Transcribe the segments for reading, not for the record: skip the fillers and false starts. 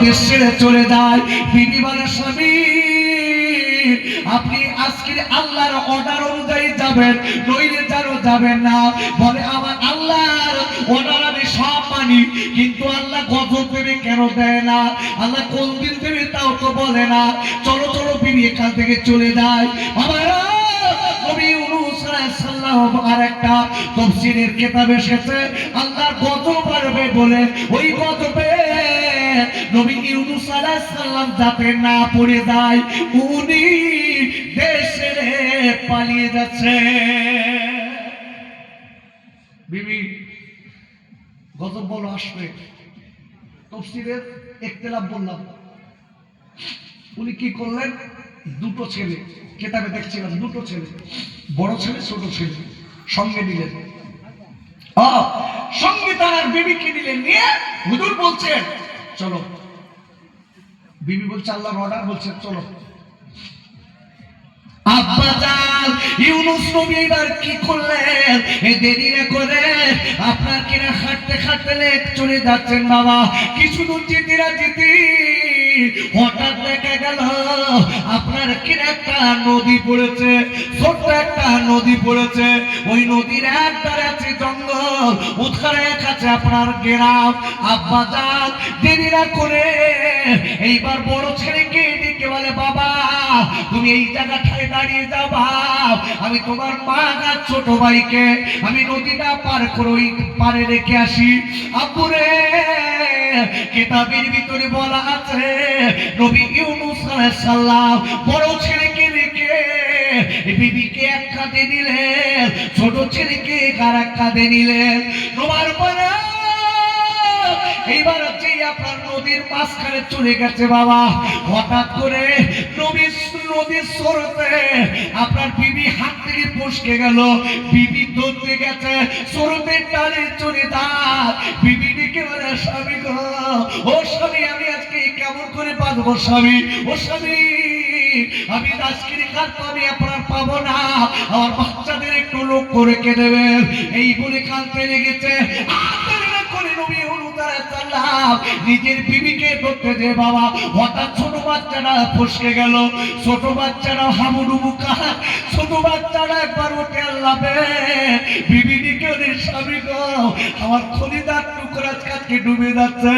দেশ ছেড়ে চলে যায়। বিবি বলে স্বামী আপনি আজকে আল্লাহর অর্ডার অনুযায়ী যাবেন, নইলে যারও যাবেন না। বলে আমার আল্লাহর অর্ডার আমি সব মানি, কিন্তু আল্লাহ গজব দেবে কেন দেয় না, আল্লাহ কোন দিন দেবে তাও তো বলে না। চলো চলো বিবি এখান থেকে চলে যায়। বাবারা নবী ইউনূস আলাইহিস সালাম আর একটা তাফসীরের কিতাবে এসেছে আল্লাহর গজব আসবে বলে, ওই গজবে নবী ইউনূস আলাইহিস সালাম যাতে না পড়ে যায়, উনি দেশে পালিয়ে যাচ্ছে। বিবি গজব বলো আসবে, তাফসীরের ইখতিলাফ বললাম। উনি কি করলেন, দুটো ছেলে কিতাবে দেখছিলাম, দুটো ছেলে, বড় ছেলে ছোট ছেলে সঙ্গে নিলেন। সঙ্গে তার বিবিকে নিলেন, নিয়ে হুজুর বলছেন চলো। বিবি বলছে আল্লাহর অর্ডার, বলছে চলো। আব্বাজান ইউনূস নবী এবার কি করলেন, এই দেরি না করে আপনার কিনা হাঁটতে হাঁটতে চলে যাচ্ছেন। বাবা কিছু দূর যেতে না যেতে হঠাৎ দেখা গেল আপনার কিনা একটা নদী পড়েছে, ছোট্ট একটা নদী পড়েছে। ওই নদীর এক ধারে আছে জঙ্গল, উৎখানে কাছে আপনার গ্রাম। আব্বাজান দেরি না করে এইবার বড় ছেলেকে ডেকে বলে বাবা তুমি এই জায়গাটায় দাঁড়িয়ে যাবা, আমি তোমার মা আর ছোট ভাইকে আমি নদীটা পার করে ওই পারে রেখে আসি। আব্বুরে কিতাবের ভিতরে বলা আছে নবী ইউনূস আলাইহিস সালাম বড় ছেলেকে রেখে বিবিকে এক কাঁধে নিলেন, ছোট ছেলেকে আর এক কাঁধে নিলেন। তোমার পরে এইবার হচ্ছে আপনার নদীর মাঝখানে চলে গেছে। বাবা হঠাৎ করে নদীর স্রোতে আপনার বিবি হাত থেকে ফসকে গেল, বিবি ধরতে গেছে, স্রোতের টানে চলে যায়। বিবি ডেকে বলে স্বামী গো, ও স্বামী আমি আজকে কেমন করে বাঁচবো স্বামী, ও স্বামী আমি আজকে কাজ তো আমি আপনার পাবো না, আমার বাচ্চাদের একটু লক্ষ্য রেখে দেবেন। এই বলে কাঁদতে লেগেছে। নিজের বিবিকে ধরতে যে বাবা হঠাৎ ছোট বাচ্চাটা ফসকে গেল, ছোট বাচ্চারা হাবুডুবু কাঁদ, ছোট বাচ্চারা একবার উঠে আল্লাবে বিবিকে স্বামী গো আমার খলিদার টুকরা কাজকে ডুবে যাচ্ছে।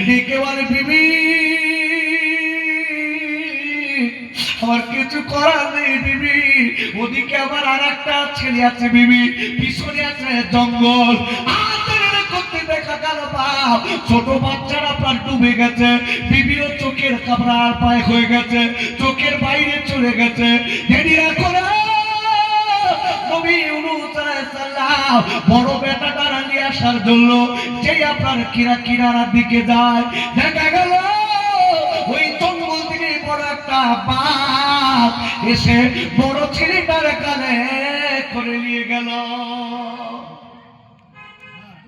ডেকে বলে বিবি আমার কিছু করার নেই বিবি, ওদিকে আবার আর একটা ছেলে আছে বিবি, পিছনে আছে জঙ্গল। দেখা গেল বাপ ছোট বাচ্চারা প্রাণ ডুবে গেছে, বিবিও চোখের কাপড় পায়ে হয়ে গেছে, চোখের বাইরে চলে গেছে। দেরিরা করে নবী ইউনূস আলাইহিস সালাম বড় বেটাটা নিয়ে আসার জন্য যেই আপনার কিনারার দিকে যায়, দেখা গেল ওই জঙ্গল থেকে বড় একটা বাঘ এসে বড় ছেলেটার কানে করে নিয়ে গেল।